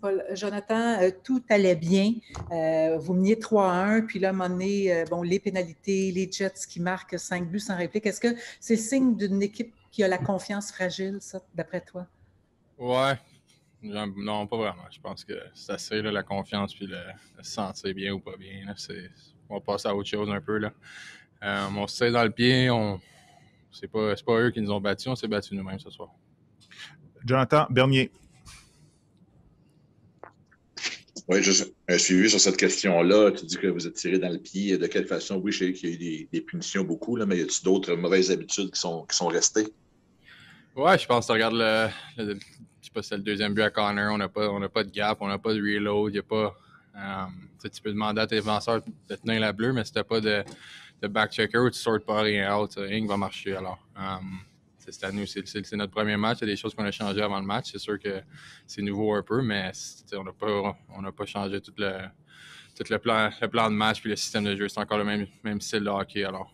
Paul. Jonathan, tout allait bien. Vous meniez 3-1, puis là, à un moment donné, les pénalités, les Jets qui marquent 5 buts sans réplique. Est-ce que c'est signe d'une équipe qui a la confiance fragile, ça, d'après toi? Ouais. Non, pas vraiment. Je pense que c'est assez là, la confiance puis le se sentir bien ou pas bien. Là. On va passer à autre chose un peu. Là. On se tire dans le pied. C'est pas eux qui nous ont battus. On s'est battus nous-mêmes ce soir. Jonathan Bernier. Oui, juste un suivi sur cette question-là. Tu dis que vous êtes tiré dans le pied. De quelle façon? Oui, je sais qu'il y a eu des punitions beaucoup, là, mais y a-t-il d'autres mauvaises habitudes qui sont restées? Ouais, je pense que tu regardes je sais pas si c'est le deuxième but à Connor. On n'a pas de gap, on n'a pas de reload. Y a pas, tu peux demander à tes défenseurs de tenir la bleue, mais si tu n'as pas de back-checker ou tu ne sortes pas rien out, rien va marcher. Alors, c'est à nous, c'est notre premier match. Il y a des choses qu'on a changées avant le match. C'est sûr que c'est nouveau un peu, mais on n'a pas changé tout le plan de match puis le système de jeu. C'est encore le même style de hockey. Alors,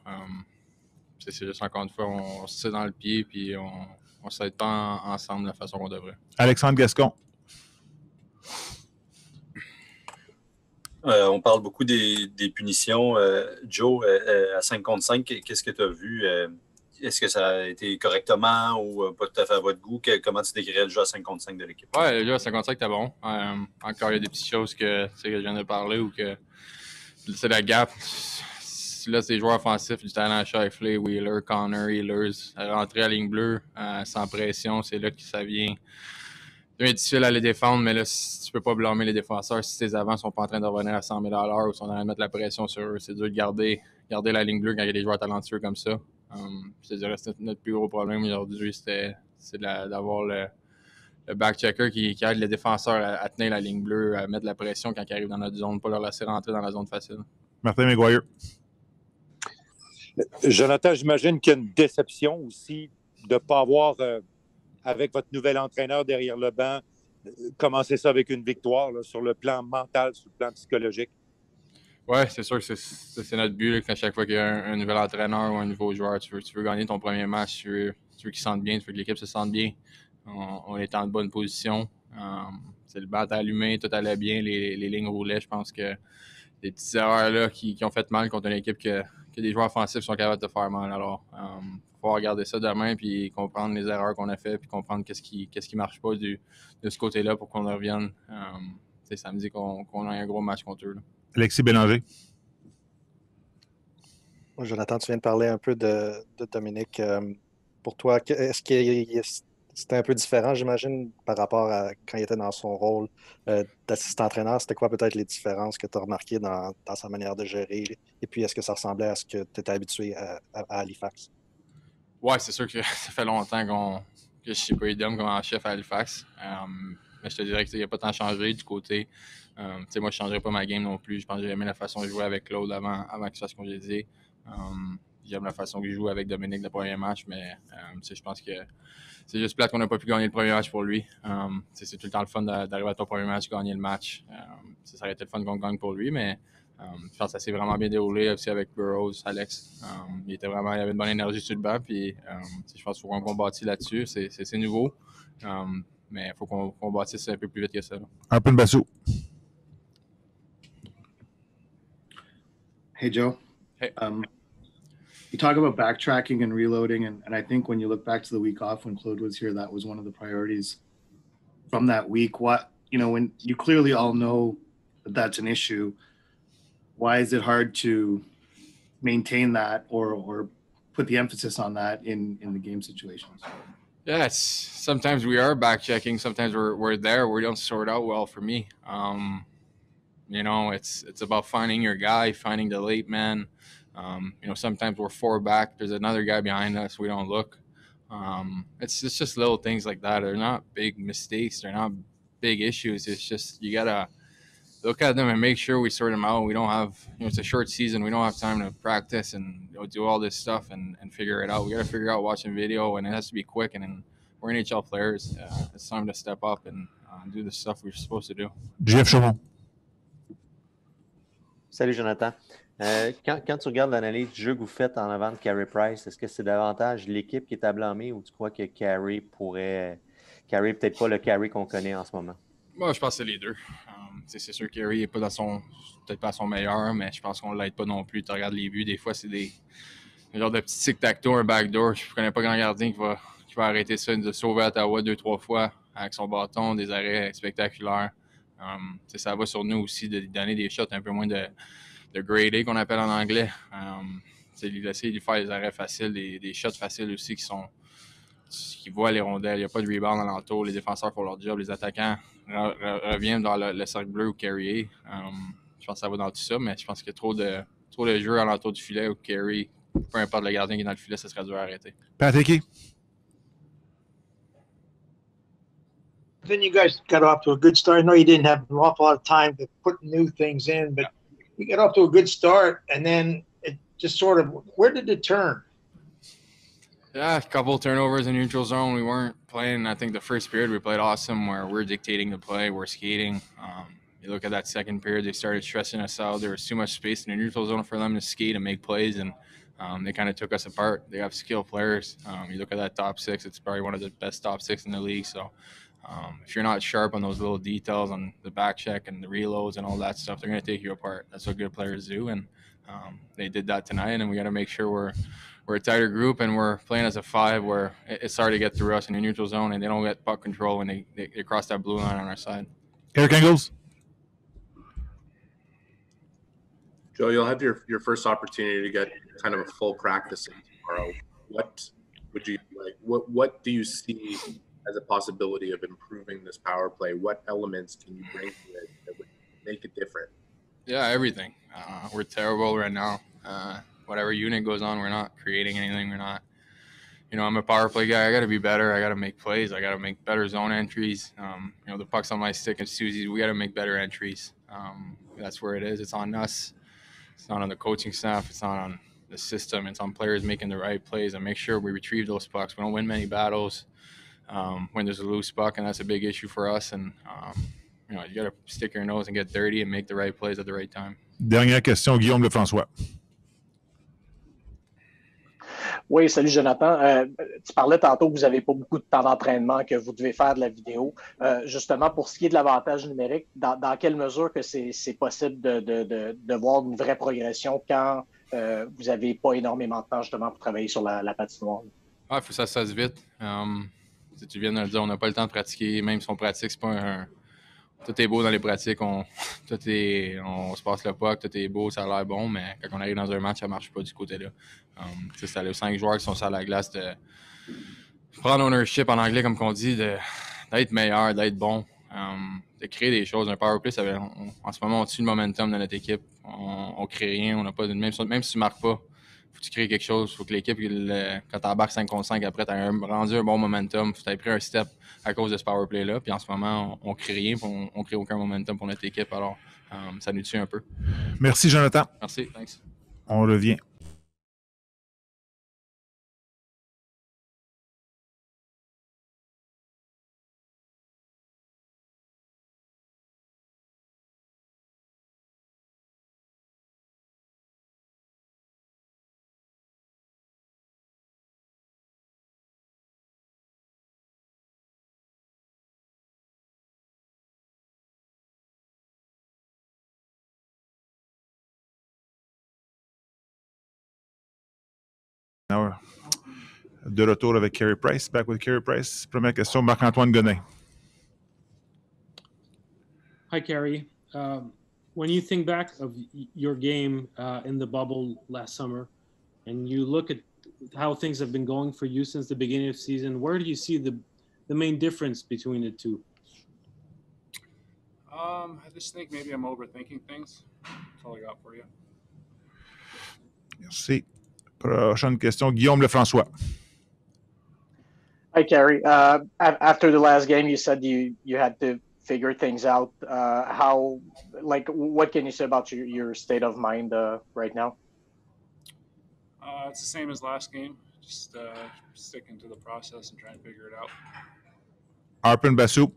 c'est juste encore une fois, on se tire dans le pied puis on s'aide pas ensemble de la façon qu'on devrait. Alexandre Gascon. On parle beaucoup des punitions. Joe, à 5 contre 5, qu'est-ce que tu as vu? Est-ce que ça a été correctement ou pas tout à fait à votre goût? Comment tu décrirais le jeu à 5 contre 5 de l'équipe? Ouais, le jeu à 5 contre 5 était bon. Encore, il y a des petites choses que je viens de parler ou que c'est la gap. Là, c'est les joueurs offensifs du talent Shifley, Wheeler, Connor, Healers. Rentrer à la ligne bleue sans pression, c'est là que ça vient. C'est difficile à les défendre, mais là, tu peux pas blâmer les défenseurs si tes avants sont pas en train de revenir à 100 000 à l'heure ou sont en train de mettre la pression sur eux. C'est dur de garder la ligne bleue quand il y a des joueurs talentueux comme ça. Je te dirais que notre plus gros problème aujourd'hui, c'est d'avoir le back-checker qui aide les défenseurs à tenir la ligne bleue, à mettre de la pression quand ils arrivent dans notre zone, pas leur laisser rentrer dans la zone facile. Martin McGuire. Jonathan, j'imagine qu'il y a une déception aussi de ne pas avoir, avec votre nouvel entraîneur derrière le banc, commencé ça avec une victoire là, sur le plan mental, sur le plan psychologique. Oui, c'est sûr que c'est notre but. Là, qu'à chaque fois qu'il y a un nouvel entraîneur ou un nouveau joueur, tu veux gagner ton premier match, tu veux qu'ils se sentent bien, tu veux que l'équipe se sente bien. On est en bonne position. C'est le bat allumé, tout allait bien, les lignes roulaient. Je pense que des petites erreurs là qui ont fait mal contre une équipe que des joueurs offensifs sont capables de faire mal. Alors, il va falloir regarder ça demain puis comprendre les erreurs qu'on a faites puis comprendre qu'est-ce qui marche pas de ce côté-là pour qu'on revienne samedi qu'on ait un gros match contre eux. Là. Alexis Bélanger. Jonathan, tu viens de parler un peu de Dominique. Pour toi, est-ce que c'était un peu différent, j'imagine, par rapport à quand il était dans son rôle d'assistant-entraîneur? C'était quoi peut-être les différences que tu as remarquées dans sa manière de gérer? Et puis, est-ce que ça ressemblait à ce que tu étais habitué à Halifax? Oui, c'est sûr que ça fait longtemps que je suis pas idem comme chef à Halifax. Mais je te dirais qu'il n'y a pas tant changé du côté. Moi, je ne changerais pas ma game non plus. Je pense que j'ai aimé la façon de jouer avec Claude avant qu'il fasse congédier. J'aime la façon qu'il joue avec Dominique le premier match, mais je pense que c'est juste plate qu'on n'a pas pu gagner le premier match pour lui. C'est tout le temps le fun d'arriver à ton premier match, gagner le match. Ça aurait été le fun qu'on gagne pour lui, mais je pense que ça s'est vraiment bien déroulé aussi avec Burroughs, Alex. Il avait une bonne énergie sur le banc, puis je pense qu'il faut qu'on bâtisse là-dessus. C'est nouveau, mais il faut qu'on bâtisse un peu plus vite que ça. Là. Un peu de Bassou. Hey, Joe. Hey. You talk about backtracking and reloading, and I think when you look back to the week off when Claude was here, that was one of the priorities from that week. When you clearly all know that that's an issue, why is it hard to maintain that or put the emphasis on that in the game situations? Yes, sometimes we are backchecking. Sometimes we're there. We don't sort out well for me. It's about finding your guy, finding the late man. Sometimes we're 4 back. There's another guy behind us. We don't look. It's just little things like that. They're not big mistakes. They're not big issues. It's just you gotta look at them and make sure we sort them out. We don't have, it's a short season. We don't have time to practice and do all this stuff and figure it out. We got to figure out watching video, and it has to be quick. And then we're NHL players. It's time to step up and do the stuff we're supposed to do. Jeff Chaumont. Salut, Jonathan. Quand tu regardes l'analyse du jeu que vous faites en avant de Carey Price, est-ce que c'est davantage l'équipe qui est à blâmer ou tu crois que Carey peut-être pas le Carey qu'on connaît en ce moment? Moi, je pense que c'est les deux. C'est sûr que Carey n'est pas peut-être pas à son meilleur, mais je pense qu'on ne l'aide pas non plus. Tu regardes les buts, des fois, c'est des genre de petits tic-tac-toe, un backdoor. Je ne connais pas grand gardien qui va arrêter ça, de sauver Ottawa 2-3 fois avec son bâton, des arrêts spectaculaires. Ça va sur nous aussi de lui donner des shots un peu moins de grade A qu'on appelle en anglais. Il essaie de lui faire des arrêts faciles, des shots faciles aussi qui voient les rondelles. Il n'y a pas de rebound alentour. Les défenseurs font leur job. Les attaquants reviennent dans le cercle bleu ou Carey. Je pense que ça va dans tout ça, mais je pense qu'il y a trop de jeux alentour du filet ou Carey. Peu importe le gardien qui est dans le filet, ça serait dur à arrêter. Patrick? Then you guys got off to a good start. I know you didn't have an awful lot of time to put new things in, but you got off to a good start, and then it just sort of, where did it turn? Yeah, a couple of turnovers in neutral zone. We weren't playing. I think the first period we played awesome where we're dictating the play, we're skating. You look at that second period, they started stressing us out. There was too much space in the neutral zone for them to skate and make plays, and they kind of took us apart. They have skilled players. You look at that top six, it's probably one of the best top six in the league. So if you're not sharp on those little details on the back check and the reloads and all that stuff, they're going to take you apart. That's what good players do, and they did that tonight, and we got to make sure we're a tighter group and we're playing as a five where it's hard to get through us in the neutral zone and they don't get puck control when they cross that blue line on our side. Eric Engels? Joe, you'll have your first opportunity to get kind of a full practice in tomorrow. What would you like? What do you see as a possibility of improving this power play? What elements can you bring to it that would make it different? Yeah, everything. We're terrible right now. Whatever unit goes on, we're not creating anything. We're not. I'm a power play guy. I got to be better. I got to make plays. I got to make better zone entries. The puck's on my stick and Susie's. We got to make better entries. That's where it is. It's on us. It's not on the coaching staff. It's not on the system. It's on players making the right plays and make sure we retrieve those pucks. We don't win many battles when there's a loose puck, and that's a big issue for us. And you got to stick your nose and get dirty and make the right plays at the right time. Dernière question, Guillaume Lefrançois. Oui, salut Jonathan. Tu parlais tantôt que vous n'avez pas beaucoup de temps d'entraînement, que vous devez faire de la vidéo. Justement, pour ce qui est de l'avantage numérique, dans quelle mesure que c'est possible de voir une vraie progression quand vous n'avez pas énormément de temps justement pour travailler sur la patinoire? Il faut que ça se fasse vite. Tu viens de le dire, on n'a pas le temps de pratiquer. Même si on pratique, c'est pas un... Tout est beau dans les pratiques. On se passe le puck, tout est beau, ça a l'air bon, mais quand on arrive dans un match, ça ne marche pas du côté-là. C'est les 5 joueurs qui sont sur la glace de prendre ownership en anglais, comme on dit, d'être meilleur, d'être bon, de créer des choses. Un powerplay, en ce moment, on tue le momentum de notre équipe. On crée rien, on n'a pas même si tu ne marques pas, faut que tu crées quelque chose. Il faut que l'équipe, quand tu embarques 5 contre 5, après, tu as rendu un bon momentum. Tu as pris un step à cause de ce powerplay-là. Puis en ce moment, on crée rien, on crée aucun momentum pour notre équipe. Alors, ça nous tue un peu. Merci, Jonathan. Merci, thanks. On revient. De retour avec Carey Price. Back with Carey Price. Première question, Marc-Antoine Godin. Hi, Carey. When you think back of your game in the bubble last summer, and you look at how things have been going for you since the beginning of the season, where do you see the main difference between the two? I just think maybe I'm overthinking things. That's all I got for you. Merci. Prochaine question, Guillaume Lefrançois. Hi, Carey. After the last game, you said you had to figure things out. What can you say about your state of mind right now? It's the same as last game. Just sticking to the process and trying to figure it out. Arpon Basu.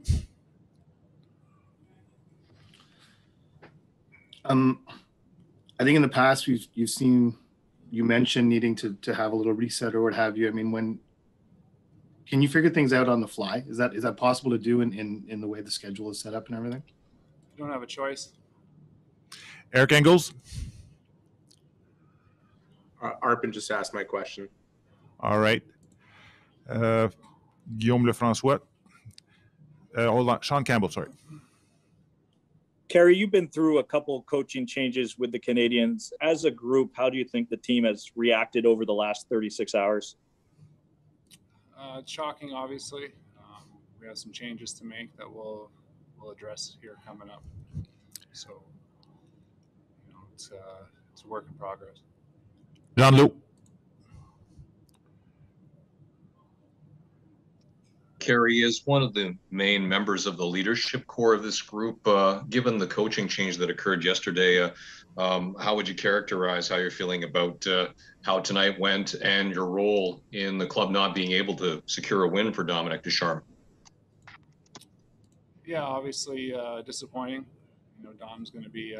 I think in the past you've seen you mentioned needing to have a little reset or what have you. I mean, when Can you figure things out on the fly? Is that possible to do in the way the schedule is set up and everything? You don't have a choice. Eric Engels. Arpin just asked my question. All right. Guillaume Lefrançois. Hold on. Sean Campbell, sorry. Carey, you've been through a couple coaching changes with the Canadiens. As a group, how do you think the team has reacted over the last 36 hours? It's shocking, obviously. We have some changes to make that we'll address here coming up. So, it's a work in progress. Jean-Loup. Carey is one of the main members of the leadership core of this group. Given the coaching change that occurred yesterday, how would you characterize how you're feeling about how tonight went and your role in the club not being able to secure a win for Dominic Ducharme? Yeah, obviously disappointing. Dom's going to be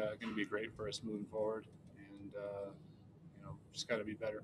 great for us moving forward, and just got to be better.